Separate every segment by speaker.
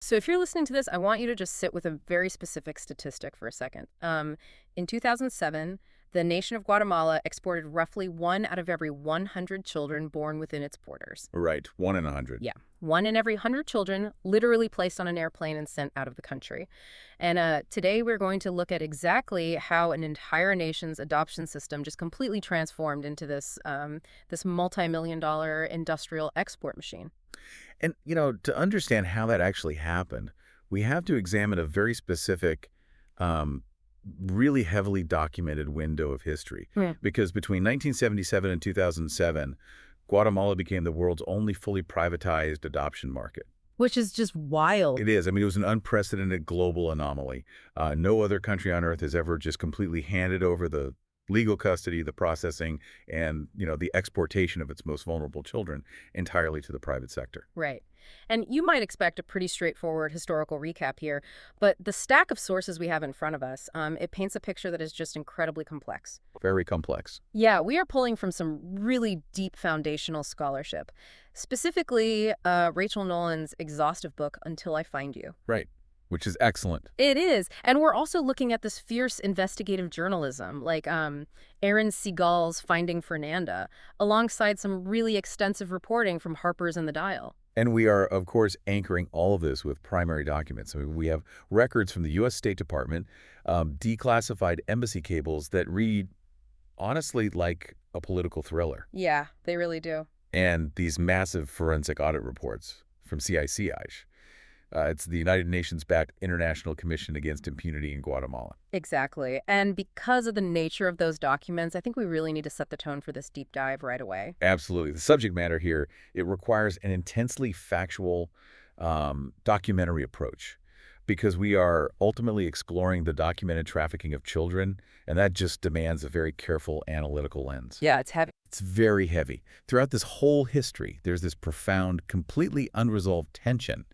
Speaker 1: So if you're listening to this, I want you to just sit with a very specific statistic for a second. In 2007, the nation of Guatemala exported roughly 1 out of every 100 children born within its borders.
Speaker 2: Right, 1 in 100.
Speaker 1: Yeah, 1 in every 100 children literally placed on an airplane and sent out of the country. And today we're going to look at exactly how an entire nation's adoption system just completely transformed into this multi-million-dollar industrial export machine.
Speaker 2: And, to understand how that actually happened, we have to examine a very specific, um, really heavily documented window of history.
Speaker 1: Yeah.
Speaker 2: Because between 1977 and 2007, Guatemala became the world's only fully privatized adoption market.
Speaker 1: Which is just wild.
Speaker 2: It is. I mean, it was an unprecedented global anomaly. No other country on earth has ever just completely handed over the legal custody, the processing, and, the exportation of its most vulnerable children entirely to the private sector.
Speaker 1: Right. And you might expect a pretty straightforward historical recap here, but the stack of sources we have in front of us, it paints a picture that is just incredibly complex.
Speaker 2: Very complex.
Speaker 1: Yeah, we are pulling from some really deep foundational scholarship, specifically Rachel Nolan's exhaustive book, Until I Find You.
Speaker 2: Right. Which is excellent.
Speaker 1: It is. And we're also looking at this fierce investigative journalism, like Aaron Segal's Finding Fernanda, alongside some really extensive reporting from Harper's and The Dial.
Speaker 2: And we are, of course, anchoring all of this with primary documents. I mean, we have records from the U.S. State Department, declassified embassy cables that read, honestly, like a political thriller.
Speaker 1: Yeah, they really do.
Speaker 2: And these massive forensic audit reports from CICIG. It's the United Nations-backed International Commission Against Impunity in Guatemala.
Speaker 1: Exactly. And because of the nature of those documents, I think we really need to set the tone for this deep dive right away.
Speaker 2: Absolutely. The subject matter here, it requires an intensely factual documentary approach because we are ultimately exploring the documented trafficking of children, and that just demands a very careful analytical lens.
Speaker 1: Yeah, it's heavy.
Speaker 2: It's very heavy. Throughout this whole history, there's this profound, completely unresolved tension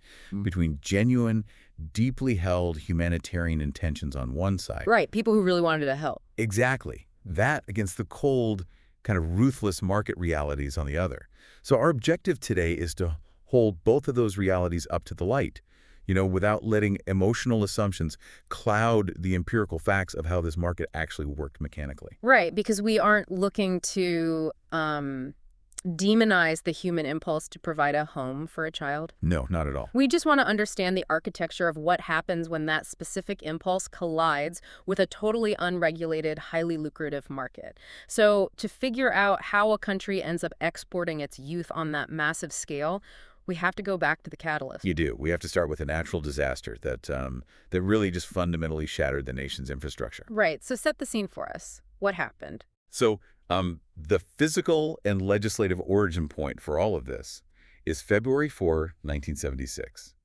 Speaker 2: between genuine, deeply held humanitarian intentions on one side.
Speaker 1: Right, people who really wanted to help.
Speaker 2: Exactly. That against the cold, kind of ruthless market realities on the other. So our objective today is to hold both of those realities up to the light, without letting emotional assumptions cloud the empirical facts of how this market actually worked mechanically.
Speaker 1: Right, because we aren't looking to demonize the human impulse to provide a home for a child.
Speaker 2: No, not at all.
Speaker 1: We just want to understand the architecture of what happens when that specific impulse collides with a totally unregulated, highly lucrative market. So to figure out how a country ends up exporting its youth on that massive scale, we have to go back to the catalyst.
Speaker 2: You do. We have to start with a natural disaster that really just fundamentally shattered the nation's infrastructure.
Speaker 1: Right. So set the scene for us. What happened?
Speaker 2: So the physical and legislative origin point for all of this is February 4, 1976.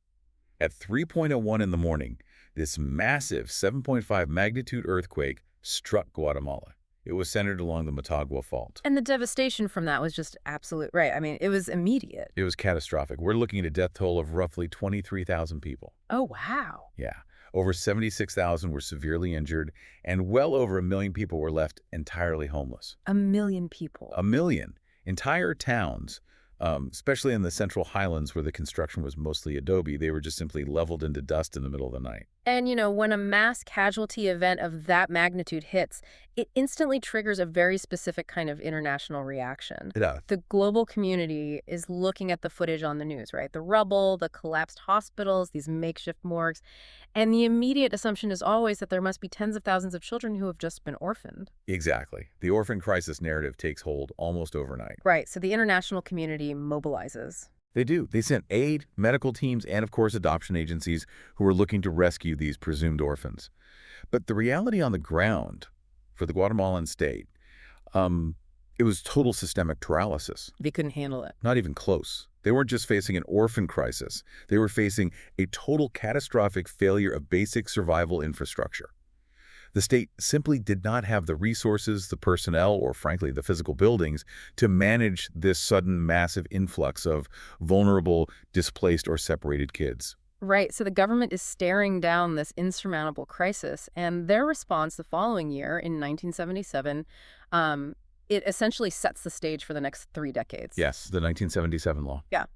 Speaker 2: At 3:01 in the morning, this massive 7.5 magnitude earthquake struck Guatemala. It was centered along the Motagua Fault.
Speaker 1: And the devastation from that was just absolute. Right. I mean, it was immediate.
Speaker 2: It was catastrophic. We're looking at a death toll of roughly 23,000 people.
Speaker 1: Oh, wow.
Speaker 2: Yeah. Over 76,000 were severely injured, and well over 1 million people were left entirely homeless.
Speaker 1: 1 million people.
Speaker 2: 1 million. Entire towns, especially in the Central Highlands where the construction was mostly adobe, they were just simply leveled into dust in the middle of the night.
Speaker 1: And, when a mass casualty event of that magnitude hits, it instantly triggers a very specific kind of international reaction.
Speaker 2: It does.
Speaker 1: The global community is looking at the footage on the news, right? The rubble, the collapsed hospitals, these makeshift morgues. And the immediate assumption is always that there must be tens of thousands of children who have just been orphaned.
Speaker 2: Exactly. The orphan crisis narrative takes hold almost overnight.
Speaker 1: Right. So the international community mobilizes.
Speaker 2: They do. They sent aid, medical teams, and, of course, adoption agencies who were looking to rescue these presumed orphans. But the reality on the ground for the Guatemalan state, it was total systemic paralysis.
Speaker 1: They couldn't handle it.
Speaker 2: Not even close. They weren't just facing an orphan crisis. They were facing a total catastrophic failure of basic survival infrastructure. The state simply did not have the resources, the personnel, or frankly, the physical buildings to manage this sudden massive influx of vulnerable, displaced, or separated kids.
Speaker 1: Right. So the government is staring down this insurmountable crisis, and their response the following year in 1977, it essentially sets the stage for the next 3 decades.
Speaker 2: Yes, the 1977 law.
Speaker 1: Yeah.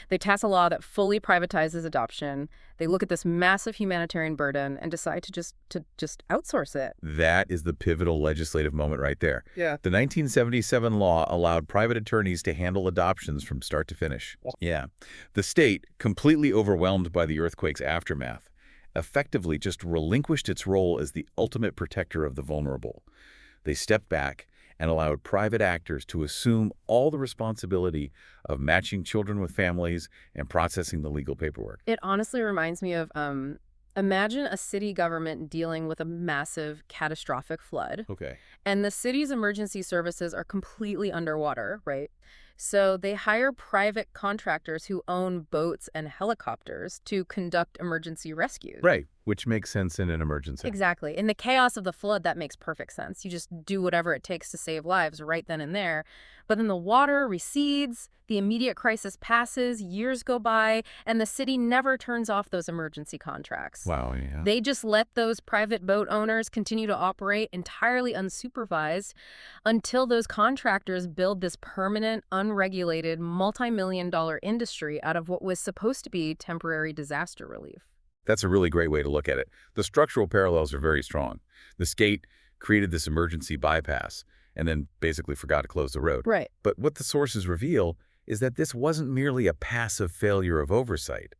Speaker 1: They pass a law that fully privatizes adoption. They look at this massive humanitarian burden and decide to just outsource it.
Speaker 2: That is the pivotal legislative moment right there.
Speaker 1: Yeah.
Speaker 2: The 1977 law allowed private attorneys to handle adoptions from start to finish. Yeah. The state, completely overwhelmed by the earthquake's aftermath, effectively just relinquished its role as the ultimate protector of the vulnerable. They stepped back and allowed private actors to assume all the responsibility of matching children with families and processing the legal paperwork.
Speaker 1: It honestly reminds me of imagine a city government dealing with a massive catastrophic flood,
Speaker 2: Okay.
Speaker 1: and the city's emergency services are completely underwater, right? So they hire private contractors who own boats and helicopters to conduct emergency rescues.
Speaker 2: Right, which makes sense in an emergency.
Speaker 1: Exactly. In the chaos of the flood, that makes perfect sense. You just do whatever it takes to save lives right then and there. But then the water recedes, the immediate crisis passes, years go by, and the city never turns off those emergency contracts.
Speaker 2: Wow, yeah.
Speaker 1: They just let those private boat owners continue to operate entirely unsupervised until those contractors build this permanent, unregulated, multi-million-dollar industry out of what was supposed to be temporary disaster relief.
Speaker 2: That's a really great way to look at it. The structural parallels are very strong. The state created this emergency bypass and then basically forgot to close the road.
Speaker 1: Right.
Speaker 2: But what the sources reveal is that this wasn't merely a passive failure of oversight.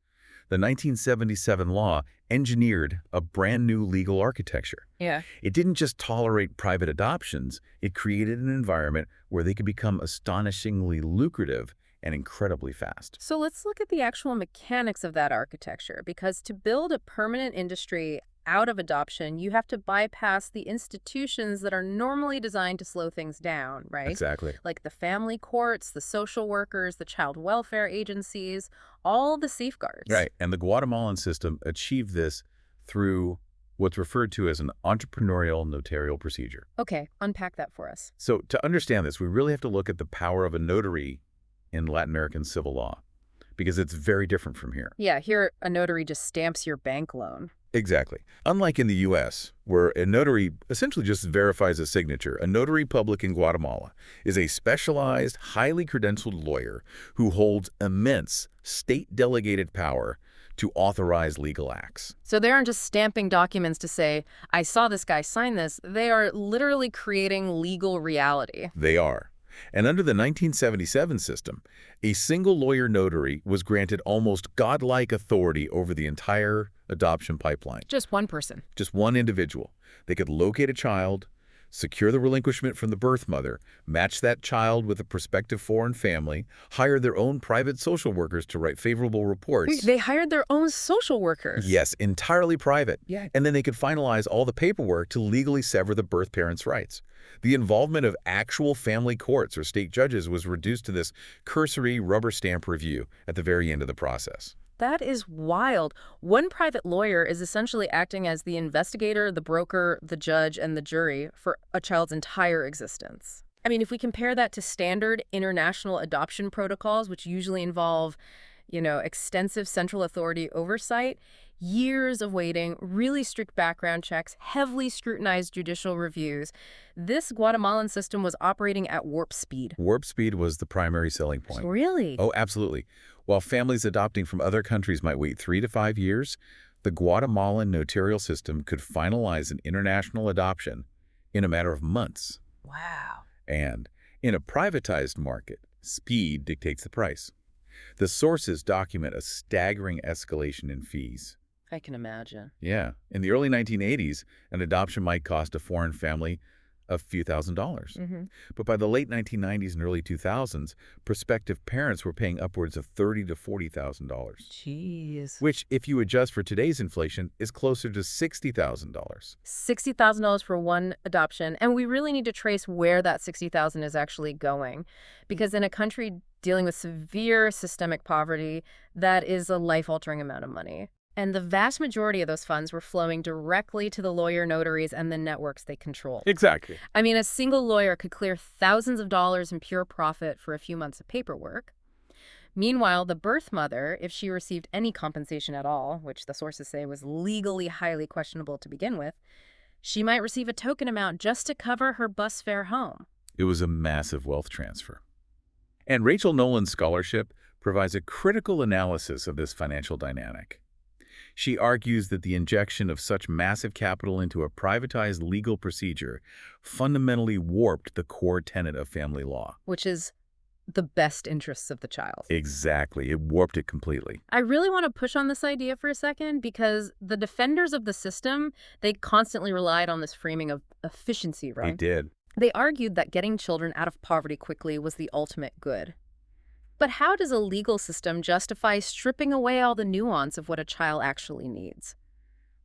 Speaker 2: The 1977 law engineered a brand new legal architecture.
Speaker 1: Yeah.
Speaker 2: It didn't just tolerate private adoptions, it created an environment where they could become astonishingly lucrative and incredibly fast.
Speaker 1: So let's look at the actual mechanics of that architecture, because to build a permanent industry out of adoption, you have to bypass the institutions that are normally designed to slow things down, right?
Speaker 2: Exactly.
Speaker 1: Like the family courts, the social workers, the child welfare agencies, all the safeguards.
Speaker 2: Right. And the Guatemalan system achieved this through what's referred to as an entrepreneurial notarial procedure.
Speaker 1: Okay, unpack that for us.
Speaker 2: So to understand this, we really have to look at the power of a notary in Latin American civil law, because it's very different from here.
Speaker 1: Yeah, here a notary just stamps your bank loan.
Speaker 2: Exactly. Unlike in the U.S., where a notary essentially just verifies a signature, a notary public in Guatemala is a specialized, highly credentialed lawyer who holds immense state-delegated power to authorize legal acts.
Speaker 1: So they aren't just stamping documents to say, I saw this guy sign this. They are literally creating legal reality.
Speaker 2: They are. And under the 1977 system, a single lawyer notary was granted almost godlike authority over the entire adoption pipeline.
Speaker 1: Just one person.
Speaker 2: Just one individual. They could locate a child, secure the relinquishment from the birth mother, match that child with a prospective foreign family, hire their own private social workers to write favorable reports.
Speaker 1: Wait, they hired their own social workers?
Speaker 2: Yes, entirely private.
Speaker 1: Yeah.
Speaker 2: And then they could finalize all the paperwork to legally sever the birth parent's rights. The involvement of actual family courts or state judges was reduced to this cursory rubber stamp review at the very end of the process.
Speaker 1: That is wild. One private lawyer is essentially acting as the investigator, the broker, the judge, and the jury for a child's entire existence. I mean, if we compare that to standard international adoption protocols, which usually involve, extensive central authority oversight, years of waiting, really strict background checks, heavily scrutinized judicial reviews, this Guatemalan system was operating at warp speed.
Speaker 2: Warp speed was the primary selling point.
Speaker 1: Really?
Speaker 2: Oh, absolutely. While families adopting from other countries might wait 3 to 5 years, the Guatemalan notarial system could finalize an international adoption in a matter of months.
Speaker 1: Wow.
Speaker 2: And in a privatized market, speed dictates the price. The sources document a staggering escalation in fees.
Speaker 1: I can imagine.
Speaker 2: Yeah. In the early 1980s, an adoption might cost a foreign family a few $1,000s.
Speaker 1: Mm-hmm.
Speaker 2: But by the late 1990s and early 2000s, prospective parents were paying upwards of $30,000 to $40,000.
Speaker 1: Jeez.
Speaker 2: Which, if you adjust for today's inflation, is closer to $60,000.
Speaker 1: $60,000 for one adoption. And we really need to trace where that $60,000 is actually going. Because in a country dealing with severe systemic poverty, that is a life-altering amount of money. And the vast majority of those funds were flowing directly to the lawyer notaries and the networks they control.
Speaker 2: Exactly.
Speaker 1: I mean, a single lawyer could clear thousands of dollars in pure profit for a few months of paperwork. Meanwhile, the birth mother, if she received any compensation at all, which the sources say was legally highly questionable to begin with, she might receive a token amount just to cover her bus fare home.
Speaker 2: It was a massive wealth transfer. And Rachel Nolan's scholarship provides a critical analysis of this financial dynamic. She argues that the injection of such massive capital into a privatized legal procedure fundamentally warped the core tenet of family law.
Speaker 1: Which is the best interests of the child.
Speaker 2: Exactly. It warped it completely.
Speaker 1: I really want to push on this idea for a second because the defenders of the system, they constantly relied on this framing of efficiency,
Speaker 2: They
Speaker 1: right?
Speaker 2: did.
Speaker 1: They argued that getting children out of poverty quickly was the ultimate good. But how does a legal system justify stripping away all the nuance of what a child actually needs?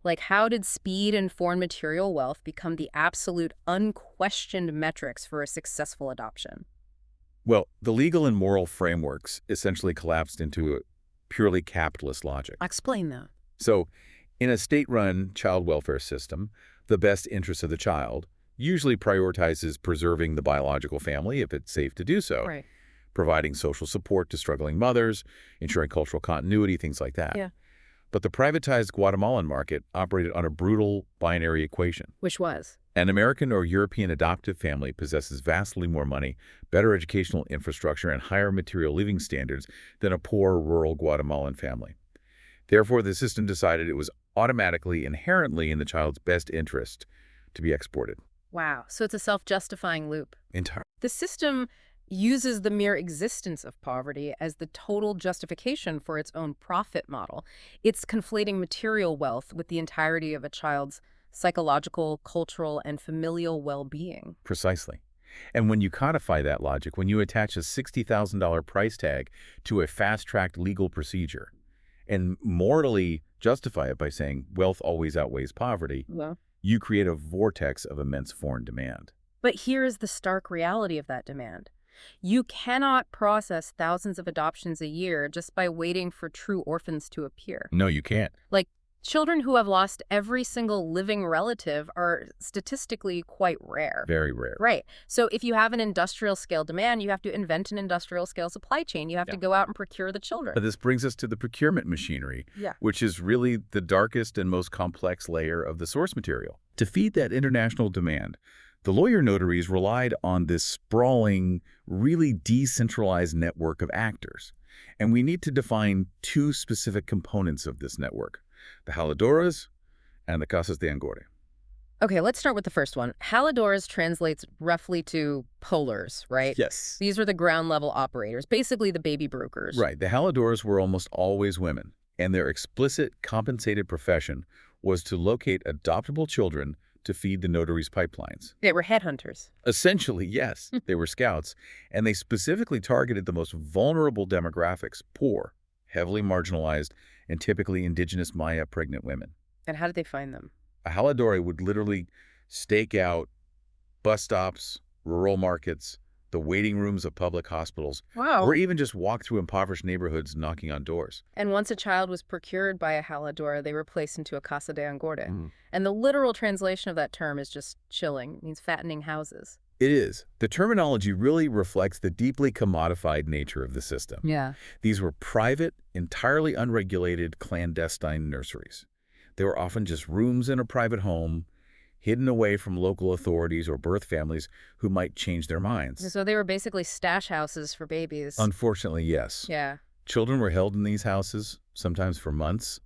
Speaker 1: Like, how did speed and foreign material wealth become the absolute, unquestioned metrics for a successful adoption?
Speaker 2: Well, the legal and moral frameworks essentially collapsed into a purely capitalist logic.
Speaker 1: Explain that.
Speaker 2: So, in a state-run child welfare system, the best interest of the child usually prioritizes preserving the biological family if it's safe to do so,
Speaker 1: Right.
Speaker 2: providing social support to struggling mothers, ensuring cultural continuity, things like that.
Speaker 1: Yeah.
Speaker 2: But the privatized Guatemalan market operated on a brutal binary equation.
Speaker 1: Which was?
Speaker 2: An American or European adoptive family possesses vastly more money, better educational infrastructure, and higher material living standards than a poor rural Guatemalan family. Therefore, the system decided it was automatically, inherently in the child's best interest to be exported.
Speaker 1: Wow. So it's a self-justifying loop.
Speaker 2: Entire.
Speaker 1: The system uses the mere existence of poverty as the total justification for its own profit model. It's conflating material wealth with the entirety of a child's psychological, cultural, and familial well-being.
Speaker 2: Precisely. And when you codify that logic, when you attach a $60,000 price tag to a fast-tracked legal procedure and morally justify it by saying wealth always outweighs poverty,
Speaker 1: Well,
Speaker 2: you create a vortex of immense foreign demand.
Speaker 1: but here is the stark reality of that demand. You cannot process thousands of adoptions a year just by waiting for true orphans to appear.
Speaker 2: No, you can't.
Speaker 1: Like, children who have lost every single living relative are statistically quite rare.
Speaker 2: Very rare.
Speaker 1: Right. So if you have an industrial scale demand, you have to invent an industrial scale supply chain. You have to go out and procure the children.
Speaker 2: But this brings us to the procurement machinery,
Speaker 1: Yeah.
Speaker 2: which is really the darkest and most complex layer of the source material. To feed that international demand, the lawyer notaries relied on this sprawling, really decentralized network of actors. And we need to define two specific components of this network: the jaladoras and the casas de angore.
Speaker 1: Okay, let's start with the first one. Jaladoras translates roughly to pullers, right?
Speaker 2: Yes.
Speaker 1: These are the ground level operators, basically the baby brokers.
Speaker 2: Right. The jaladoras were almost always women, and their explicit compensated profession was to locate adoptable children to feed the notary's pipelines.
Speaker 1: They were headhunters.
Speaker 2: Essentially, yes, they were scouts, and they specifically targeted the most vulnerable demographics: poor, heavily marginalized, and typically indigenous Maya pregnant women.
Speaker 1: And how did they find them?
Speaker 2: A jaladora would literally stake out bus stops, rural markets, the waiting rooms of public hospitals,
Speaker 1: Wow.
Speaker 2: or even just walk through impoverished neighborhoods knocking on doors.
Speaker 1: And once a child was procured by a jaladora, they were placed into a casa de angorde.
Speaker 2: Mm.
Speaker 1: And the literal translation of that term is just chilling. It means fattening houses.
Speaker 2: It is. The terminology really reflects the deeply commodified nature of the system.
Speaker 1: Yeah.
Speaker 2: These were private, entirely unregulated, clandestine nurseries. They were often just rooms in a private home, hidden away from local authorities or birth families who might change their minds.
Speaker 1: So they were basically stash houses for babies.
Speaker 2: Unfortunately, yes.
Speaker 1: Yeah.
Speaker 2: Children were held in these houses, sometimes for months,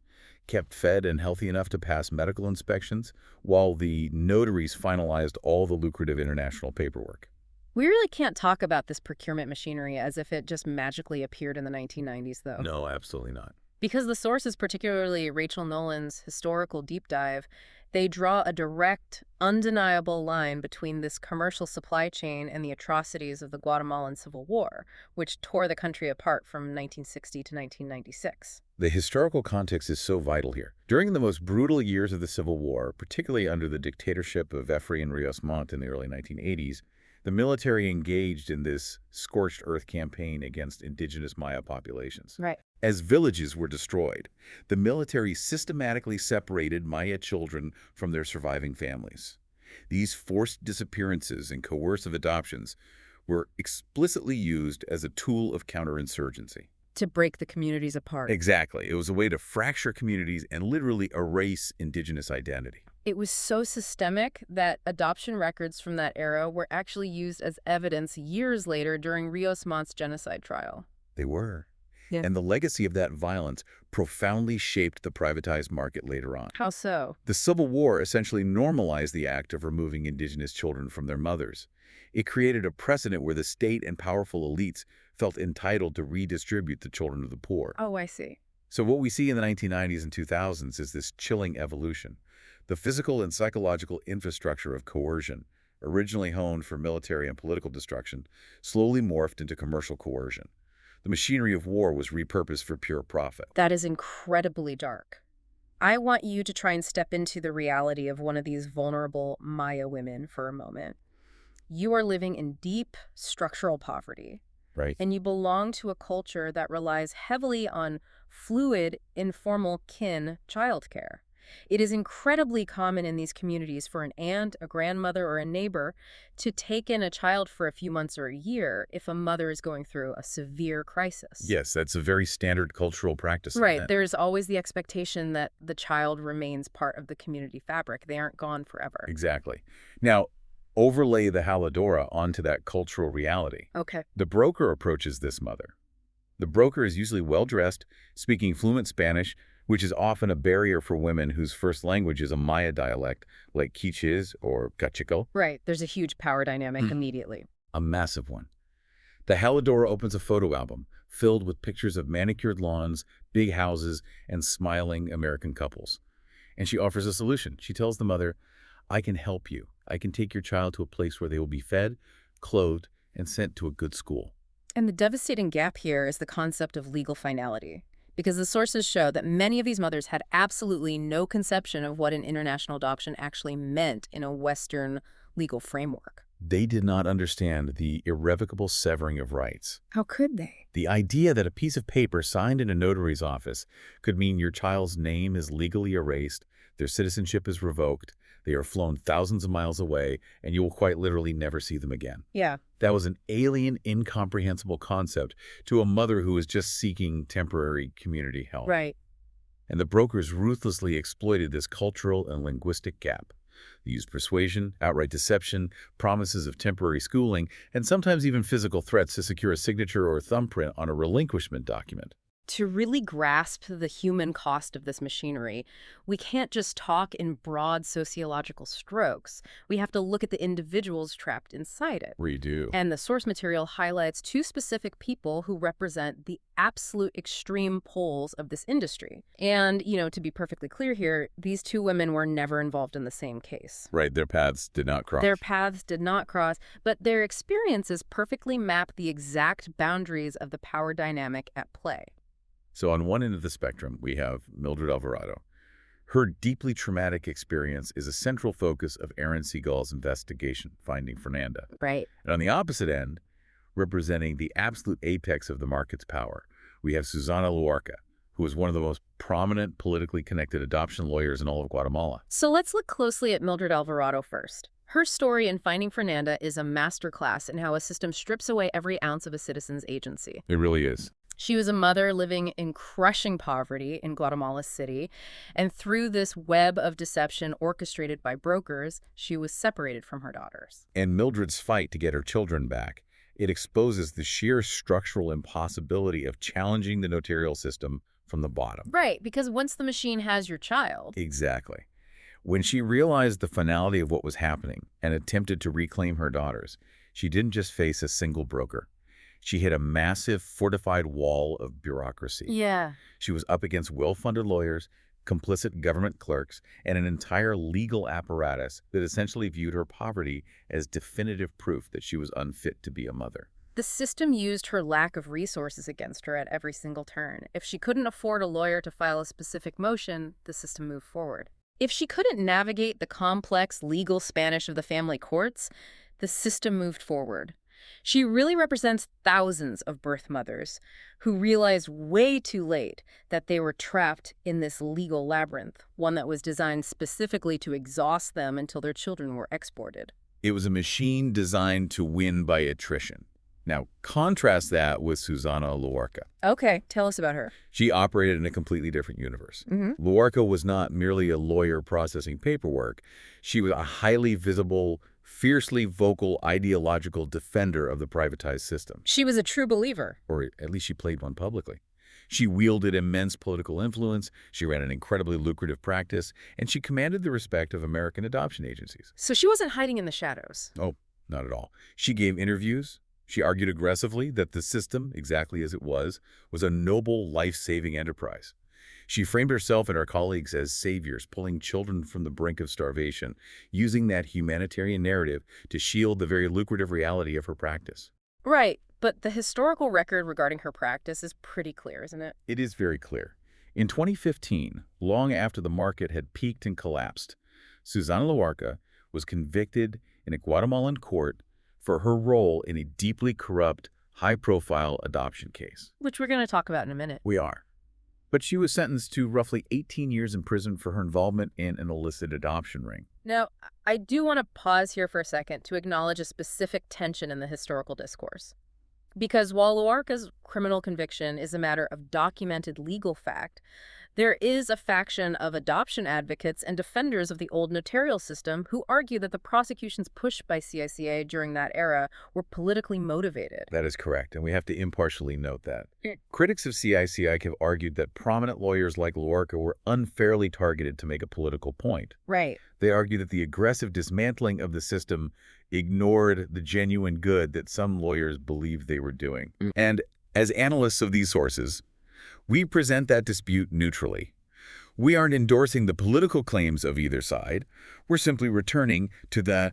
Speaker 2: kept fed and healthy enough to pass medical inspections, while the notaries finalized all the lucrative international paperwork.
Speaker 1: We really can't talk about this procurement machinery as if it just magically appeared in the 1990s, though.
Speaker 2: No, absolutely not.
Speaker 1: Because the sources, particularly Rachel Nolan's historical deep dive, they draw a direct, undeniable line between this commercial supply chain and the atrocities of the Guatemalan Civil War, which tore the country apart from 1960 to 1996.
Speaker 2: The historical context is so vital here. During the most brutal years of the Civil War, particularly under the dictatorship of Efrain Rios Montt in the early 1980s, the military engaged in this scorched earth campaign against indigenous Maya populations.
Speaker 1: Right.
Speaker 2: As villages were destroyed, the military systematically separated Maya children from their surviving families. These forced disappearances and coercive adoptions were explicitly used as a tool of counterinsurgency.
Speaker 1: To break the communities apart.
Speaker 2: Exactly. It was a way to fracture communities and literally erase indigenous identity.
Speaker 1: It was so systemic that adoption records from that era were actually used as evidence years later during Rios Montt's genocide trial.
Speaker 2: They were.
Speaker 1: Yeah.
Speaker 2: And the legacy of that violence profoundly shaped the privatized market later on.
Speaker 1: How so?
Speaker 2: The Civil War essentially normalized the act of removing indigenous children from their mothers. It created a precedent where the state and powerful elites felt entitled to redistribute the children of the poor.
Speaker 1: Oh, I see.
Speaker 2: So what we see in the 1990s and 2000s is this chilling evolution. The physical and psychological infrastructure of coercion, originally honed for military and political destruction, slowly morphed into commercial coercion. The machinery of war was repurposed for pure profit.
Speaker 1: That is incredibly dark. I want you to try and step into the reality of one of these vulnerable Maya women for a moment. You are living in deep structural poverty,
Speaker 2: Right.
Speaker 1: and you belong to a culture that relies heavily on fluid, informal kin childcare. It is incredibly common in these communities for an aunt, a grandmother, or a neighbor to take in a child for a few months or a year if a mother is going through a severe crisis.
Speaker 2: Yes, that's a very standard cultural practice.
Speaker 1: Right. There's always the expectation that the child remains part of the community fabric. They aren't gone forever.
Speaker 2: Exactly. Now, overlay the jaladora onto that cultural reality.
Speaker 1: Okay.
Speaker 2: The broker approaches this mother. The broker is usually well-dressed, speaking fluent Spanish, which is often a barrier for women whose first language is a Maya dialect, like Quichis or Cachico.
Speaker 1: Right. There's a huge power dynamic immediately.
Speaker 2: A massive one. The jaladora opens a photo album filled with pictures of manicured lawns, big houses, and smiling American couples. And she offers a solution. She tells the mother, I can help you. I can take your child to a place where they will be fed, clothed, and sent to a good school.
Speaker 1: And the devastating gap here is the concept of legal finality, because the sources show that many of these mothers had absolutely no conception of what an international adoption actually meant in a Western legal framework.
Speaker 2: They did not understand the irrevocable severing of rights.
Speaker 1: How could they?
Speaker 2: The idea that a piece of paper signed in a notary's office could mean your child's name is legally erased, their citizenship is revoked, they are flown thousands of miles away, and you will quite literally never see them again.
Speaker 1: Yeah.
Speaker 2: That was an alien, incomprehensible concept to a mother who was just seeking temporary community help.
Speaker 1: Right.
Speaker 2: And the brokers ruthlessly exploited this cultural and linguistic gap. They used persuasion, outright deception, promises of temporary schooling, and sometimes even physical threats to secure a signature or a thumbprint on a relinquishment document.
Speaker 1: To really grasp the human cost of this machinery, we can't just talk in broad sociological strokes. We have to look at the individuals trapped inside it.
Speaker 2: We do.
Speaker 1: And the source material highlights two specific people who represent the absolute extreme poles of this industry. And, to be perfectly clear here, these two women were never involved in the same case.
Speaker 2: Right, their paths did not cross.
Speaker 1: Their paths did not cross, but their experiences perfectly map the exact boundaries of the power dynamic at play.
Speaker 2: So on one end of the spectrum, we have Mildred Alvarado. Her deeply traumatic experience is a central focus of Aaron Seagal's investigation, Finding Fernanda.
Speaker 1: Right.
Speaker 2: And on the opposite end, representing the absolute apex of the market's power, we have Susana Luarca, who is one of the most prominent politically connected adoption lawyers in all of Guatemala.
Speaker 1: So let's look closely at Mildred Alvarado first. Her story in Finding Fernanda is a masterclass in how a system strips away every ounce of a citizen's agency.
Speaker 2: It really is.
Speaker 1: She was a mother living in crushing poverty in Guatemala City, and through this web of deception orchestrated by brokers, she was separated from her daughters.
Speaker 2: And Mildred's fight to get her children back, it exposes the sheer structural impossibility of challenging the notarial system from the bottom.
Speaker 1: Right, because once the machine has your child...
Speaker 2: Exactly. When she realized the finality of what was happening and attempted to reclaim her daughters, she didn't just face a single broker. She hit a massive, fortified wall of bureaucracy.
Speaker 1: Yeah.
Speaker 2: She was up against well-funded lawyers, complicit government clerks, and an entire legal apparatus that essentially viewed her poverty as definitive proof that she was unfit to be a mother.
Speaker 1: The system used her lack of resources against her at every single turn. If she couldn't afford a lawyer to file a specific motion, the system moved forward. If she couldn't navigate the complex legal Spanish of the family courts, the system moved forward. She really represents thousands of birth mothers who realized way too late that they were trapped in this legal labyrinth, one that was designed specifically to exhaust them until their children were exported.
Speaker 2: It was a machine designed to win by attrition. Now, contrast that with Susana Luarca.
Speaker 1: Okay, tell us about her.
Speaker 2: She operated in a completely different universe.
Speaker 1: Mm-hmm.
Speaker 2: Luarca was not merely a lawyer processing paperwork. She was a highly visible, fiercely vocal, ideological defender of the privatized system.
Speaker 1: She was a true believer.
Speaker 2: Or at least she played one publicly. She wielded immense political influence, she ran an incredibly lucrative practice, and she commanded the respect of American adoption agencies.
Speaker 1: So she wasn't hiding in the shadows.
Speaker 2: Oh, not at all. She gave interviews. She argued aggressively that the system, exactly as it was a noble, life-saving enterprise. She framed herself and her colleagues as saviors, pulling children from the brink of starvation, using that humanitarian narrative to shield the very lucrative reality of her practice.
Speaker 1: Right, but the historical record regarding her practice is pretty clear, isn't it?
Speaker 2: It is very clear. In 2015, long after the market had peaked and collapsed, Susana Loarca was convicted in a Guatemalan court for her role in a deeply corrupt, high-profile adoption case.
Speaker 1: Which we're going to talk about in a minute.
Speaker 2: We are. But she was sentenced to roughly 18 years in prison for her involvement in an illicit adoption ring.
Speaker 1: Now, I do want to pause here for a second to acknowledge a specific tension in the historical discourse. Because while Loarca's criminal conviction is a matter of documented legal fact, there is a faction of adoption advocates and defenders of the old notarial system who argue that the prosecutions pushed by CICIG during that era were politically motivated.
Speaker 2: That is correct, and we have to impartially note that. Critics of CICIG have argued that prominent lawyers like Loarca were unfairly targeted to make a political point.
Speaker 1: Right.
Speaker 2: They argue that the aggressive dismantling of the system ignored the genuine good that some lawyers believed they were doing. And as analysts of these sources, we present that dispute neutrally. We aren't endorsing the political claims of either side. We're simply returning to the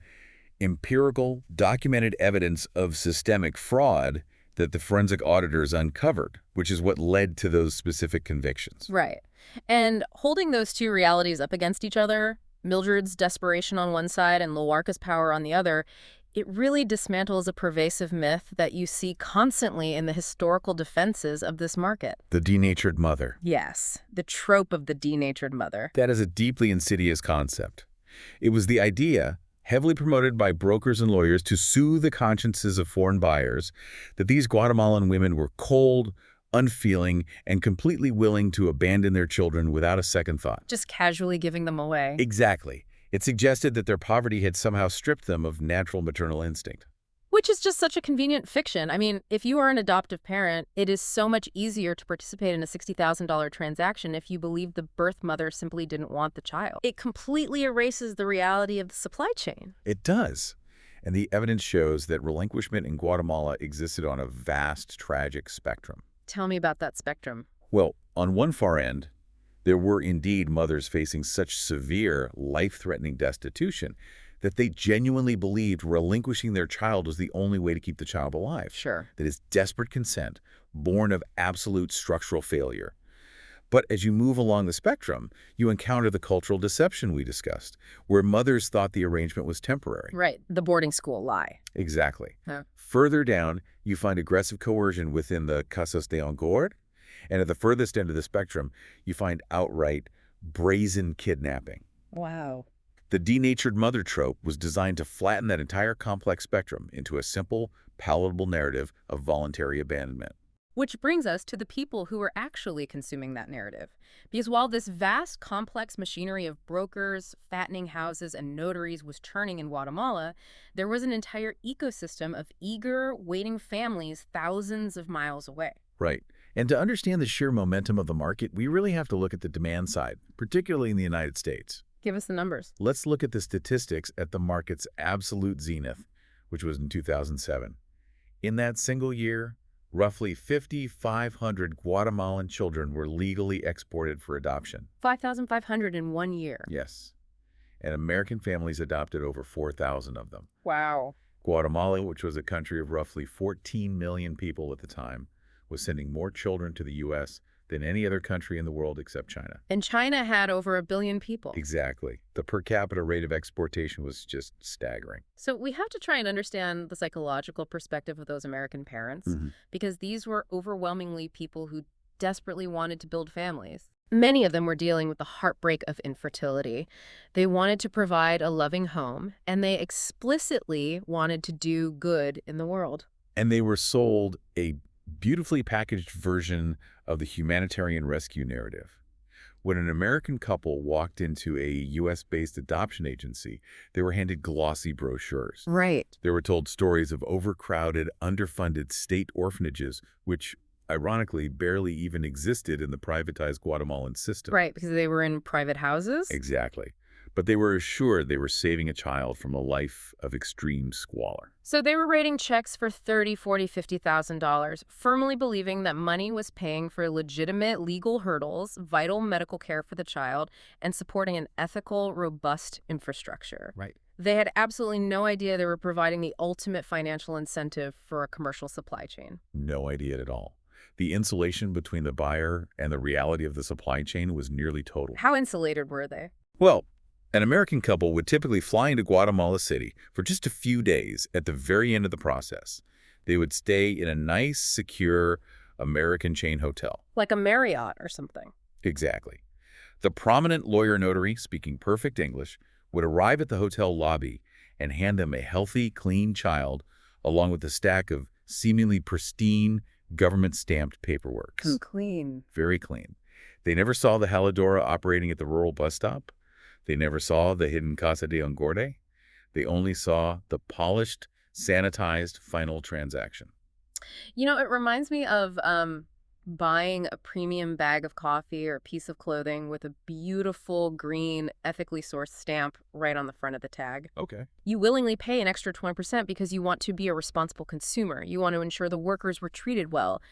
Speaker 2: empirical, documented evidence of systemic fraud that the forensic auditors uncovered, which is what led to those specific convictions.
Speaker 1: Right. And holding those two realities up against each other, Mildred's desperation on one side and Loarca's power on the other, it really dismantles a pervasive myth that you see constantly in the historical defenses of this market.
Speaker 2: The denatured mother.
Speaker 1: Yes, the trope of the denatured mother.
Speaker 2: That is a deeply insidious concept. It was the idea, heavily promoted by brokers and lawyers to soothe the consciences of foreign buyers, that these Guatemalan women were cold, unfeeling, and completely willing to abandon their children without a second thought.
Speaker 1: Just casually giving them away.
Speaker 2: Exactly. It suggested that their poverty had somehow stripped them of natural maternal instinct.
Speaker 1: Which is just such a convenient fiction. I mean, if you are an adoptive parent, it is so much easier to participate in a $60,000 transaction if you believe the birth mother simply didn't want the child. It completely erases the reality of the supply chain.
Speaker 2: It does. And the evidence shows that relinquishment in Guatemala existed on a vast, tragic spectrum.
Speaker 1: Tell me about that spectrum.
Speaker 2: Well, on one far end, there were indeed mothers facing such severe, life-threatening destitution that they genuinely believed relinquishing their child was the only way to keep the child alive.
Speaker 1: Sure.
Speaker 2: That is desperate consent, born of absolute structural failure. But as you move along the spectrum, you encounter the cultural deception we discussed, where mothers thought the arrangement was temporary.
Speaker 1: Right, the boarding school lie.
Speaker 2: Exactly.
Speaker 1: Huh.
Speaker 2: Further down, you find aggressive coercion within the casas de angor, and at the furthest end of the spectrum, you find outright brazen kidnapping.
Speaker 1: Wow.
Speaker 2: The denatured mother trope was designed to flatten that entire complex spectrum into a simple, palatable narrative of voluntary abandonment.
Speaker 1: Which brings us to the people who are actually consuming that narrative. Because while this vast, complex machinery of brokers, fattening houses, and notaries was churning in Guatemala, there was an entire ecosystem of eager, waiting families thousands of miles away.
Speaker 2: Right. And to understand the sheer momentum of the market, we really have to look at the demand side, particularly in the United States.
Speaker 1: Give us the numbers.
Speaker 2: Let's look at the statistics at the market's absolute zenith, which was in 2007. In that single year, roughly 5,500 Guatemalan children were legally exported for adoption.
Speaker 1: 5,500 in 1 year.
Speaker 2: Yes. And American families adopted over 4,000 of them.
Speaker 1: Wow.
Speaker 2: Guatemala, which was a country of roughly 14 million people at the time, was sending more children to the U.S. than any other country in the world except China.
Speaker 1: And China had over 1 billion people.
Speaker 2: Exactly. The per capita rate of exportation was just staggering.
Speaker 1: So we have to try and understand the psychological perspective of those American parents, because these were overwhelmingly people who desperately wanted to build families. Many of them were dealing with the heartbreak of infertility. They wanted to provide a loving home, and they explicitly wanted to do good in the world.
Speaker 2: And they were sold a beautifully packaged version of the humanitarian rescue narrative. When an American couple walked into a U.S.-based adoption agency, they were handed glossy brochures.
Speaker 1: Right.
Speaker 2: They were told stories of overcrowded, underfunded state orphanages, which ironically, barely even existed in the privatized Guatemalan system.
Speaker 1: Right, because they were in private houses?
Speaker 2: Exactly. But they were assured they were saving a child from a life of extreme squalor.
Speaker 1: So they were writing checks for $30, $40, $50,000, firmly believing that money was paying for legitimate legal hurdles, vital medical care for the child, and supporting an ethical, robust infrastructure.
Speaker 2: Right.
Speaker 1: They had absolutely no idea they were providing the ultimate financial incentive for a commercial supply chain.
Speaker 2: No idea at all. The insulation between the buyer and the reality of the supply chain was nearly total.
Speaker 1: How insulated were they?
Speaker 2: Well, an American couple would typically fly into Guatemala City for just a few days at the very end of the process. They would stay in a nice, secure American chain hotel.
Speaker 1: Like a Marriott or something.
Speaker 2: Exactly. The prominent lawyer notary, speaking perfect English, would arrive at the hotel lobby and hand them a healthy, clean child along with a stack of seemingly pristine, government-stamped paperwork.
Speaker 1: Clean.
Speaker 2: Very clean. They never saw the jaladora operating at the rural bus stop. They never saw the hidden Casa de Engorde. They only saw the polished, sanitized final transaction.
Speaker 1: You know, it reminds me of buying a premium bag of coffee or a piece of clothing with a beautiful green, ethically sourced stamp right on the front of the tag.
Speaker 2: Okay.
Speaker 1: You willingly pay an extra 20% because you want to be a responsible consumer. You want to ensure the workers were treated well.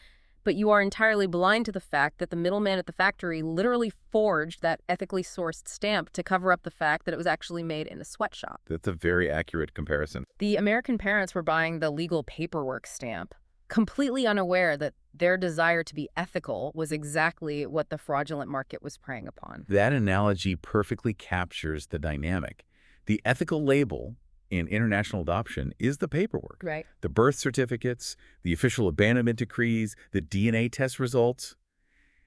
Speaker 1: But you are entirely blind to the fact that the middleman at the factory literally forged that ethically sourced stamp to cover up the fact that it was actually made in a sweatshop.
Speaker 2: That's a very accurate comparison.
Speaker 1: The American parents were buying the legal paperwork stamp, completely unaware that their desire to be ethical was exactly what the fraudulent market was preying upon.
Speaker 2: That analogy perfectly captures the dynamic. The ethical label in international adoption is the paperwork.
Speaker 1: Right.
Speaker 2: The birth certificates, the official abandonment decrees, the DNA test results.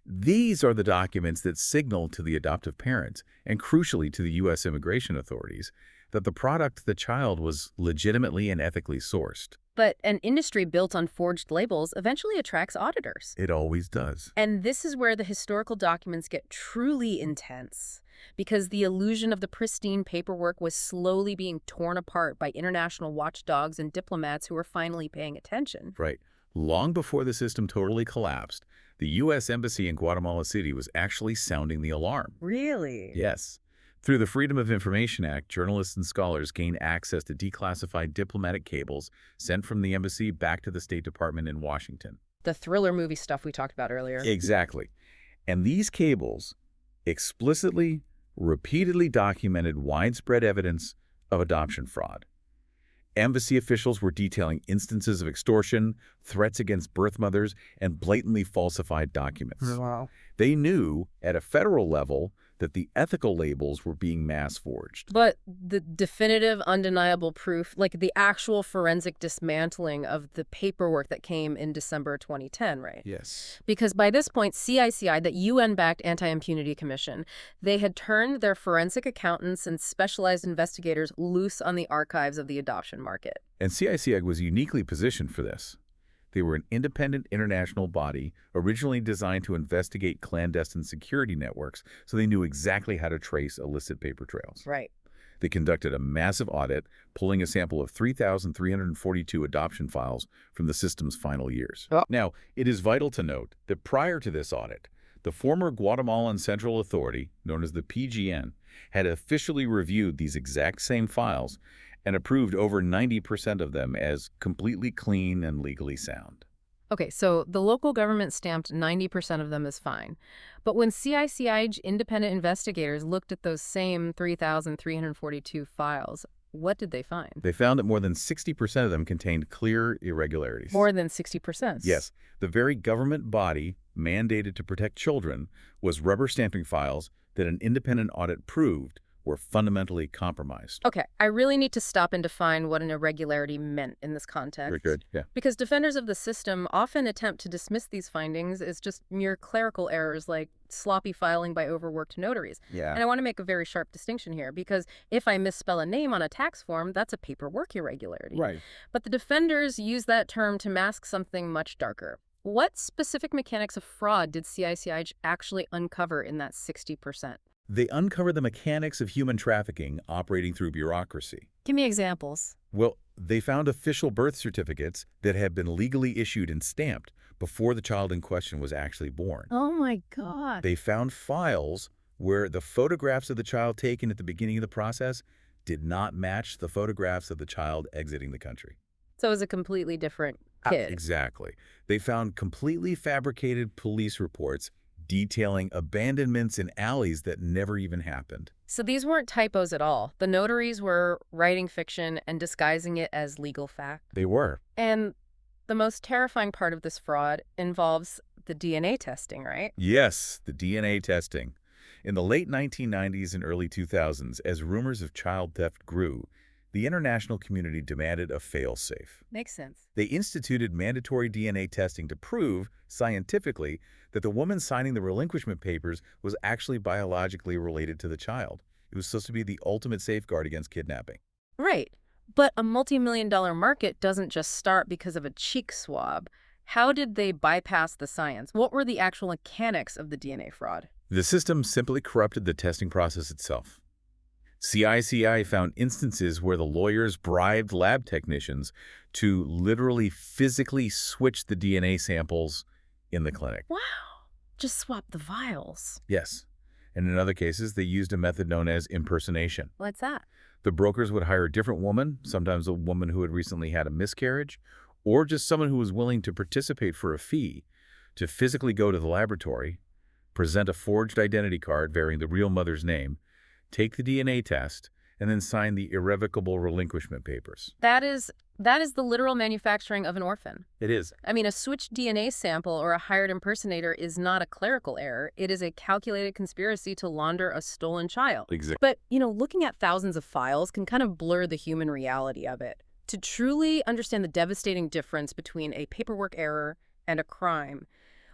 Speaker 2: These are the documents that signal to the adoptive parents, and crucially to the U.S. immigration authorities, that the product, the child, was legitimately and ethically sourced.
Speaker 1: But an industry built on forged labels eventually attracts auditors.
Speaker 2: It always does.
Speaker 1: And this is where the historical documents get truly intense, because the illusion of the pristine paperwork was slowly being torn apart by international watchdogs and diplomats who were finally paying attention.
Speaker 2: Right. Long before the system totally collapsed, the U.S. Embassy in Guatemala City was actually sounding the alarm.
Speaker 1: Really?
Speaker 2: Yes. Through the Freedom of Information Act, journalists and scholars gained access to declassified diplomatic cables sent from the embassy back to the State Department in Washington.
Speaker 1: The thriller movie stuff we talked about earlier.
Speaker 2: Exactly. And these cables explicitly, repeatedly documented widespread evidence of adoption fraud. Embassy officials were detailing instances of extortion, threats against birth mothers, and blatantly falsified documents.
Speaker 1: Wow.
Speaker 2: They knew, at a federal level, that the ethical labels were being mass forged.
Speaker 1: But the definitive, undeniable proof, like the actual forensic dismantling of the paperwork that came in December 2010, right?
Speaker 2: Yes.
Speaker 1: Because by this point, CICIG, the UN-backed Anti-Impunity Commission, they had turned their forensic accountants and specialized investigators loose on the archives of the adoption market.
Speaker 2: And CICIG was uniquely positioned for this. They were an independent international body originally designed to investigate clandestine security networks, so they knew exactly how to trace illicit paper trails.
Speaker 1: Right.
Speaker 2: They conducted a massive audit, pulling a sample of 3,342 adoption files from the system's final years.
Speaker 1: Oh.
Speaker 2: Now, it is vital to note that prior to this audit, the former Guatemalan Central Authority, known as the PGN, had officially reviewed these exact same files and approved over 90% of them as completely clean and legally sound.
Speaker 1: Okay, so the local government stamped 90% of them as fine. But when CICIG independent investigators looked at those same 3,342 files, what did they find?
Speaker 2: They found that more than 60% of them contained clear irregularities.
Speaker 1: More than 60%?
Speaker 2: Yes. The very government body mandated to protect children was rubber stamping files that an independent audit proved were fundamentally compromised.
Speaker 1: Okay, I really need to stop and define what an irregularity meant in this context.
Speaker 2: Very good, yeah.
Speaker 1: Because defenders of the system often attempt to dismiss these findings as just mere clerical errors like sloppy filing by overworked notaries.
Speaker 2: Yeah.
Speaker 1: And I want to make a very sharp distinction here, because if I misspell a name on a tax form, that's a paperwork irregularity.
Speaker 2: Right.
Speaker 1: But the defenders use that term to mask something much darker. What specific mechanics of fraud did CICIG actually uncover in that 60%?
Speaker 2: They uncovered the mechanics of human trafficking operating through bureaucracy.
Speaker 1: Give me examples.
Speaker 2: Well, they found official birth certificates that had been legally issued and stamped, before the child in question was actually born.
Speaker 1: Oh my God.
Speaker 2: They found files where the photographs of the child taken at the beginning of the process did not match the photographs of the child exiting the country.
Speaker 1: So it was a completely different kid.
Speaker 2: Exactly. They found completely fabricated police reports detailing abandonments in alleys that never even happened.
Speaker 1: So these weren't typos at all. The notaries were writing fiction and disguising it as legal fact.
Speaker 2: They were.
Speaker 1: And the most terrifying part of this fraud involves the DNA testing, right?
Speaker 2: Yes, the DNA testing. In the late 1990s and early 2000s, as rumors of child theft grew, the international community demanded a fail-safe.
Speaker 1: Makes sense.
Speaker 2: They instituted mandatory DNA testing to prove, scientifically, that the woman signing the relinquishment papers was actually biologically related to the child. It was supposed to be the ultimate safeguard against kidnapping.
Speaker 1: Right. But a multi-million-dollar market doesn't just start because of a cheek swab. How did they bypass the science? What were the actual mechanics of the DNA fraud?
Speaker 2: The system simply corrupted the testing process itself. CICIG found instances where the lawyers bribed lab technicians to literally physically switch the DNA samples in the clinic.
Speaker 1: Wow. Just swap the vials.
Speaker 2: Yes. And in other cases, they used a method known as impersonation.
Speaker 1: What's that?
Speaker 2: The brokers would hire a different woman, sometimes a woman who had recently had a miscarriage, or just someone who was willing to participate for a fee, to physically go to the laboratory, present a forged identity card bearing the real mother's name, take the DNA test, and then sign the irrevocable relinquishment papers.
Speaker 1: That is the literal manufacturing of an orphan.
Speaker 2: It is.
Speaker 1: I mean, a switched DNA sample or a hired impersonator is not a clerical error. It is a calculated conspiracy to launder a stolen child.
Speaker 2: Exactly.
Speaker 1: But, looking at thousands of files can kind of blur the human reality of it. To truly understand the devastating difference between a paperwork error and a crime,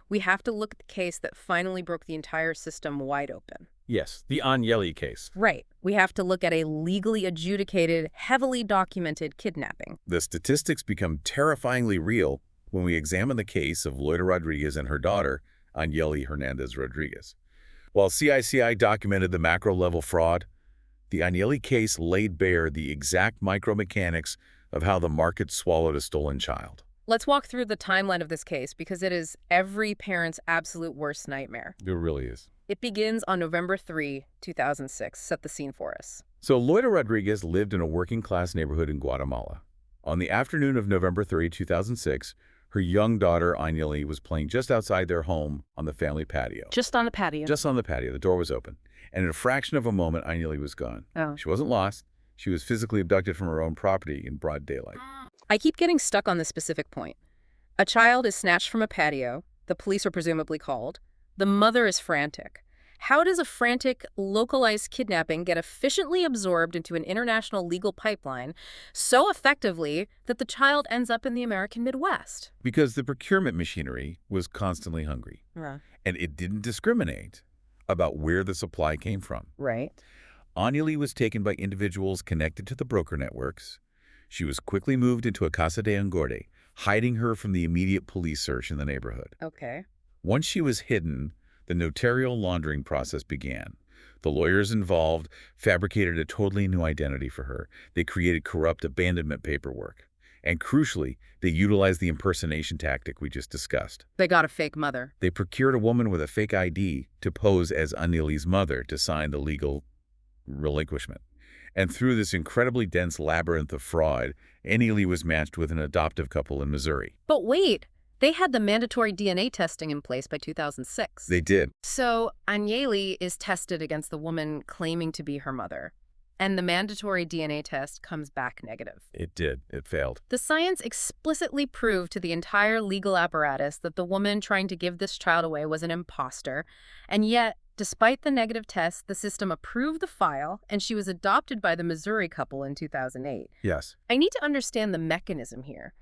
Speaker 1: we have to look at the case that finally broke the entire system wide open.
Speaker 2: Yes, the Agnelli case.
Speaker 1: Right. We have to look at a legally adjudicated, heavily documented kidnapping.
Speaker 2: The statistics become terrifyingly real when we examine the case of Loida Rodriguez and her daughter, Agnelli Hernandez Rodriguez. While CICIG documented the macro-level fraud, the Agnelli case laid bare the exact micromechanics of how the market swallowed a stolen child.
Speaker 1: Let's walk through the timeline of this case because it is every parent's absolute worst nightmare.
Speaker 2: It really is.
Speaker 1: It begins on November 3, 2006. Set the scene for us.
Speaker 2: So Loida Rodriguez lived in a working-class neighborhood in Guatemala. On the afternoon of November 3, 2006, her young daughter, Agnelli, was playing just outside their home on the family patio.
Speaker 1: Just on the patio?
Speaker 2: Just on the patio. The door was open. And in a fraction of a moment, Agnelli was gone.
Speaker 1: Oh.
Speaker 2: She wasn't lost. She was physically abducted from her own property in broad daylight.
Speaker 1: I keep getting stuck on this specific point. A child is snatched from a patio. The police are presumably called. The mother is frantic. How does a frantic, localized kidnapping get efficiently absorbed into an international legal pipeline so effectively that the child ends up in the American Midwest?
Speaker 2: Because the procurement machinery was constantly hungry.
Speaker 1: Yeah.
Speaker 2: And it didn't discriminate about where the supply came from.
Speaker 1: Right.
Speaker 2: Agnelli was taken by individuals connected to the broker networks. She was quickly moved into a casa de engorde, hiding her from the immediate police search in the neighborhood.
Speaker 1: Okay.
Speaker 2: Once she was hidden, the notarial laundering process began. The lawyers involved fabricated a totally new identity for her. They created corrupt abandonment paperwork. And crucially, they utilized the impersonation tactic we just discussed.
Speaker 1: They got a fake mother.
Speaker 2: They procured a woman with a fake ID to pose as Agnelli's mother to sign the legal relinquishment. And through this incredibly dense labyrinth of fraud, Agnelli was matched with an adoptive couple in Missouri.
Speaker 1: But wait, they had the mandatory DNA testing in place by 2006.
Speaker 2: They did.
Speaker 1: So Agnelli is tested against the woman claiming to be her mother, and the mandatory DNA test comes back negative.
Speaker 2: It did. It failed.
Speaker 1: The science explicitly proved to the entire legal apparatus that the woman trying to give this child away was an imposter, and yet, despite the negative test, the system approved the file, and she was adopted by the Missouri couple in 2008.
Speaker 2: Yes.
Speaker 1: I need to understand the mechanism here.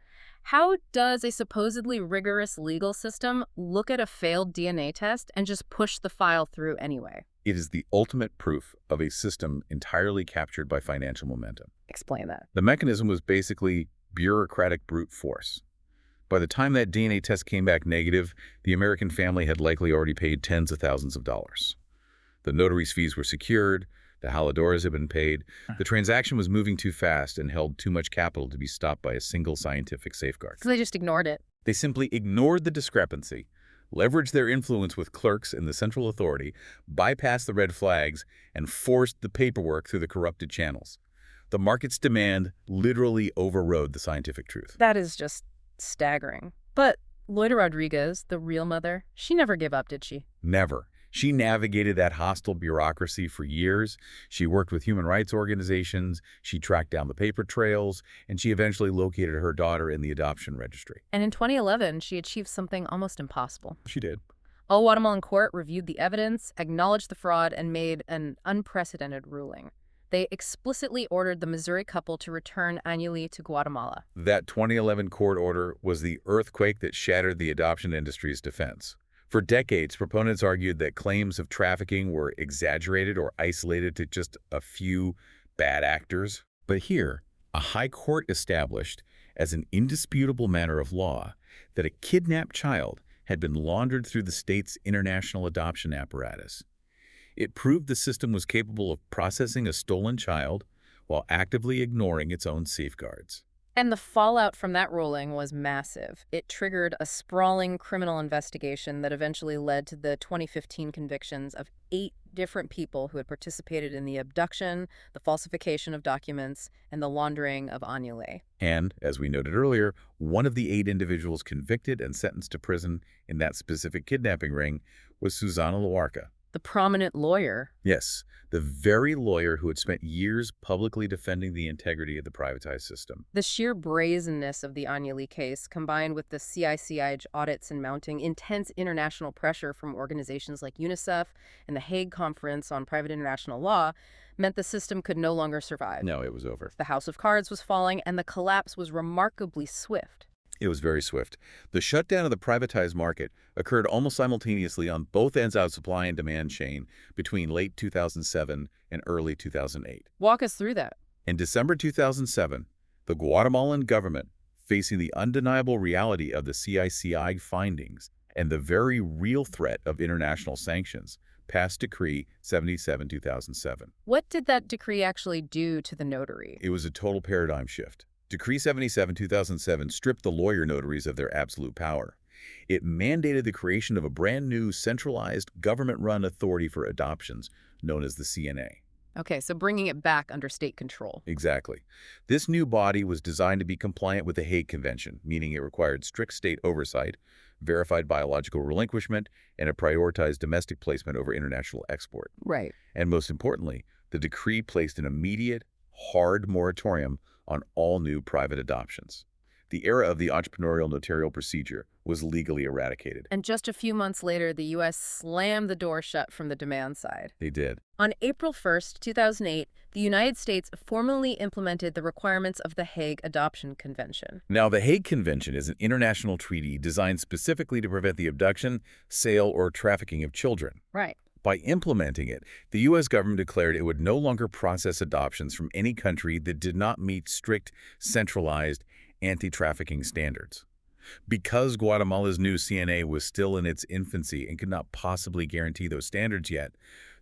Speaker 1: How does a supposedly rigorous legal system look at a failed DNA test and just push the file through anyway?
Speaker 2: It is the ultimate proof of a system entirely captured by financial momentum.
Speaker 1: Explain that.
Speaker 2: The mechanism was basically bureaucratic brute force. By the time that DNA test came back negative, the American family had likely already paid tens of thousands of dollars. The notary's fees were secured, the jaladoras had been paid. The transaction was moving too fast and held too much capital to be stopped by a single scientific safeguard.
Speaker 1: So they just ignored it.
Speaker 2: They simply ignored the discrepancy, leveraged their influence with clerks in the central authority, bypassed the red flags, and forced the paperwork through the corrupted channels. The market's demand literally overrode the scientific truth.
Speaker 1: That is just staggering. But Loida Rodriguez, the real mother, she never gave up, did she?
Speaker 2: Never. She navigated that hostile bureaucracy for years. She worked with human rights organizations, she tracked down the paper trails, and she eventually located her daughter in the adoption registry.
Speaker 1: And in 2011, she achieved something almost impossible.
Speaker 2: She did.
Speaker 1: A Guatemalan court reviewed the evidence, acknowledged the fraud, and made an unprecedented ruling. They explicitly ordered the Missouri couple to return annually to Guatemala.
Speaker 2: That 2011 court order was the earthquake that shattered the adoption industry's defense. For decades, proponents argued that claims of trafficking were exaggerated or isolated to just a few bad actors. But here, a high court established as an indisputable matter of law that a kidnapped child had been laundered through the state's international adoption apparatus. It proved the system was capable of processing a stolen child while actively ignoring its own safeguards.
Speaker 1: And the fallout from that ruling was massive. It triggered a sprawling criminal investigation that eventually led to the 2015 convictions of 8 different people who had participated in the abduction, the falsification of documents, and the laundering of annulae.
Speaker 2: And, as we noted earlier, one of the 8 individuals convicted and sentenced to prison in that specific kidnapping ring was Susana Loarca.
Speaker 1: The prominent lawyer.
Speaker 2: Yes, the very lawyer who had spent years publicly defending the integrity of the privatized system.
Speaker 1: The sheer brazenness of the annulae case, combined with the CICIG audits and mounting intense international pressure from organizations like UNICEF and the Hague Conference on Private International Law, meant the system could no longer survive.
Speaker 2: No, it was over.
Speaker 1: The house of cards was falling, and the collapse was remarkably swift.
Speaker 2: It was very swift. The shutdown of the privatized market occurred almost simultaneously on both ends of the supply and demand chain between late 2007 and early 2008.
Speaker 1: Walk us through that.
Speaker 2: In December 2007, the Guatemalan government, facing the undeniable reality of the CICIG findings and the very real threat of international sanctions, passed Decree 77/2007.
Speaker 1: What did that decree actually do to the notary?
Speaker 2: It was a total paradigm shift. Decree 77/2007 stripped the lawyer notaries of their absolute power. It mandated the creation of a brand new centralized government-run authority for adoptions known as the CNA.
Speaker 1: Okay, so bringing it back under state control.
Speaker 2: Exactly. This new body was designed to be compliant with the Hague Convention, meaning it required strict state oversight, verified biological relinquishment, and a prioritized domestic placement over international export.
Speaker 1: Right.
Speaker 2: And most importantly, the decree placed an immediate, hard moratorium on all new private adoptions. The era of the entrepreneurial notarial procedure was legally eradicated.
Speaker 1: And just a few months later, the U.S. slammed the door shut from the demand side.
Speaker 2: They did.
Speaker 1: On April 1st, 2008, the United States formally implemented the requirements of the Hague Adoption Convention.
Speaker 2: Now, the Hague Convention is an international treaty designed specifically to prevent the abduction, sale, or trafficking of children.
Speaker 1: Right.
Speaker 2: By implementing it, the U.S. government declared it would no longer process adoptions from any country that did not meet strict, centralized, anti-trafficking standards. Because Guatemala's new CNA was still in its infancy and could not possibly guarantee those standards yet,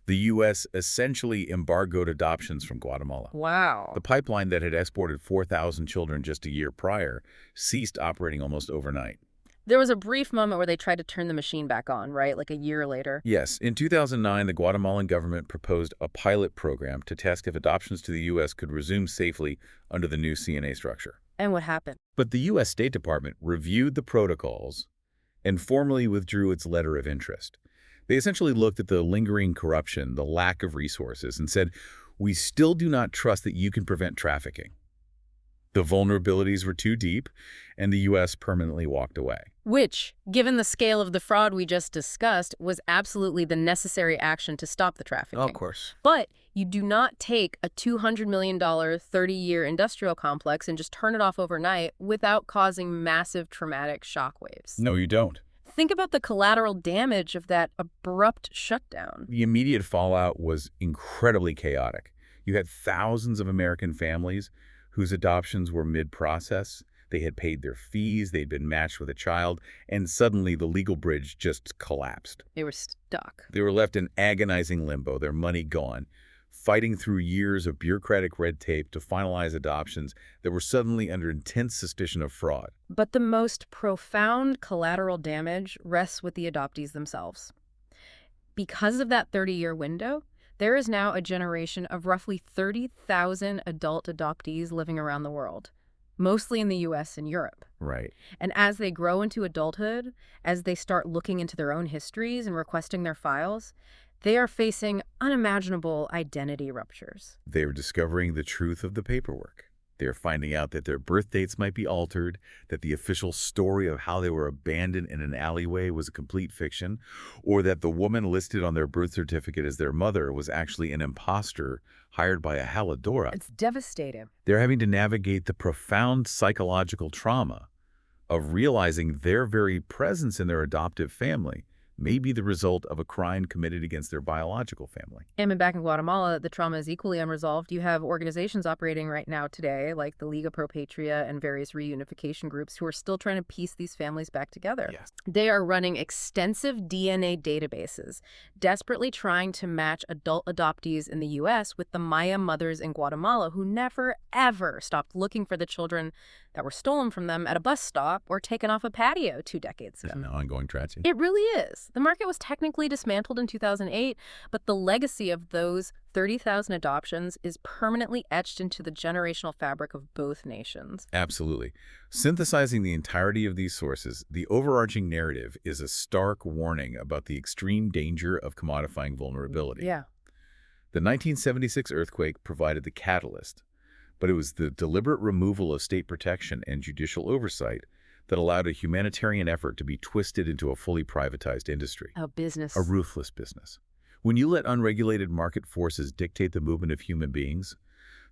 Speaker 2: the U.S. essentially embargoed adoptions from Guatemala.
Speaker 1: Wow.
Speaker 2: The pipeline that had exported 4,000 children just a year prior ceased operating almost overnight.
Speaker 1: There was a brief moment where they tried to turn the machine back on, right? Like a year later.
Speaker 2: Yes. In 2009, the Guatemalan government proposed a pilot program to test if adoptions to the U.S. could resume safely under the new CNA structure.
Speaker 1: And what happened?
Speaker 2: But the U.S. State Department reviewed the protocols and formally withdrew its letter of interest. They essentially looked at the lingering corruption, the lack of resources, and said, "We still do not trust that you can prevent trafficking." The vulnerabilities were too deep, and the U.S. permanently walked away.
Speaker 1: Which, given the scale of the fraud we just discussed, was absolutely the necessary action to stop the trafficking.
Speaker 2: Of course.
Speaker 1: But you do not take a $200 million, 30-year industrial complex and just turn it off overnight without causing massive traumatic shockwaves.
Speaker 2: No, you don't.
Speaker 1: Think about the collateral damage of that abrupt shutdown.
Speaker 2: The immediate fallout was incredibly chaotic. You had thousands of American families whose adoptions were mid-process. They had paid their fees, they'd been matched with a child, and suddenly the legal bridge just collapsed.
Speaker 1: They were stuck.
Speaker 2: They were left in agonizing limbo, their money gone, fighting through years of bureaucratic red tape to finalize adoptions that were suddenly under intense suspicion of fraud.
Speaker 1: But the most profound collateral damage rests with the adoptees themselves. Because of that 30-year window, there is now a generation of roughly 30,000 adult adoptees living around the world, mostly in the US and Europe.
Speaker 2: Right.
Speaker 1: And as they grow into adulthood, as they start looking into their own histories and requesting their files, they are facing unimaginable identity ruptures.
Speaker 2: They are discovering the truth of the paperwork. They're finding out that their birth dates might be altered, that the official story of how they were abandoned in an alleyway was a complete fiction, or that the woman listed on their birth certificate as their mother was actually an imposter hired by a jaladora.
Speaker 1: It's devastating.
Speaker 2: They're having to navigate the profound psychological trauma of realizing their very presence in their adoptive family may be the result of a crime committed against their biological family.
Speaker 1: And back in Guatemala, the trauma is equally unresolved. You have organizations operating right now today, like the Liga Pro Patria and various reunification groups, who are still trying to piece these families back together.
Speaker 2: Yes.
Speaker 1: They are running extensive DNA databases, desperately trying to match adult adoptees in the U.S. with the Maya mothers in Guatemala who never, ever stopped looking for the children that were stolen from them at a bus stop or taken off a patio 2 decades ago.
Speaker 2: It's an ongoing tragedy.
Speaker 1: It really is. The market was technically dismantled in 2008, but the legacy of those 30,000 adoptions is permanently etched into the generational fabric of both nations.
Speaker 2: Absolutely. Synthesizing the entirety of these sources, the overarching narrative is a stark warning about the extreme danger of commodifying vulnerability.
Speaker 1: Yeah.
Speaker 2: The 1976 earthquake provided the catalyst, but it was the deliberate removal of state protection and judicial oversight that allowed a humanitarian effort to be twisted into a fully privatized industry.
Speaker 1: A business.
Speaker 2: A ruthless business. When you let unregulated market forces dictate the movement of human beings,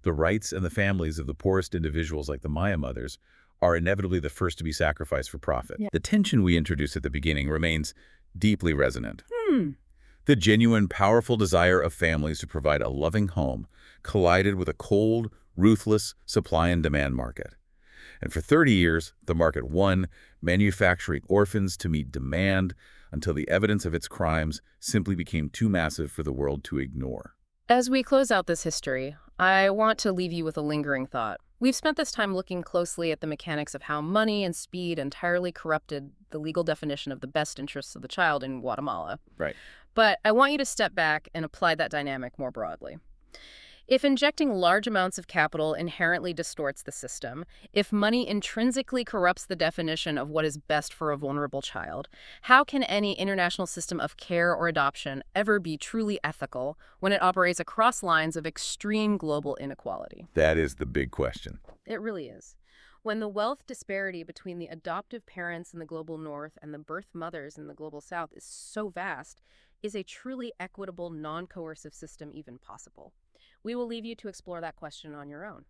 Speaker 2: the rights and the families of the poorest individuals like the Maya mothers are inevitably the first to be sacrificed for profit.
Speaker 1: Yeah.
Speaker 2: The tension we introduced at the beginning remains deeply resonant. The genuine, powerful desire of families to provide a loving home collided with a cold, ruthless supply and demand market. And for 30 years, the market won, manufacturing orphans to meet demand until the evidence of its crimes simply became too massive for the world to ignore.
Speaker 1: As we close out this history, I want to leave you with a lingering thought. We've spent this time looking closely at the mechanics of how money and speed entirely corrupted the legal definition of the best interests of the child in Guatemala.
Speaker 2: Right.
Speaker 1: But I want you to step back and apply that dynamic more broadly. If injecting large amounts of capital inherently distorts the system, if money intrinsically corrupts the definition of what is best for a vulnerable child, how can any international system of care or adoption ever be truly ethical when it operates across lines of extreme global inequality?
Speaker 2: That is the big question.
Speaker 1: It really is. When the wealth disparity between the adoptive parents in the global north and the birth mothers in the global south is so vast, is a truly equitable, non-coercive system even possible? We will leave you to explore that question on your own.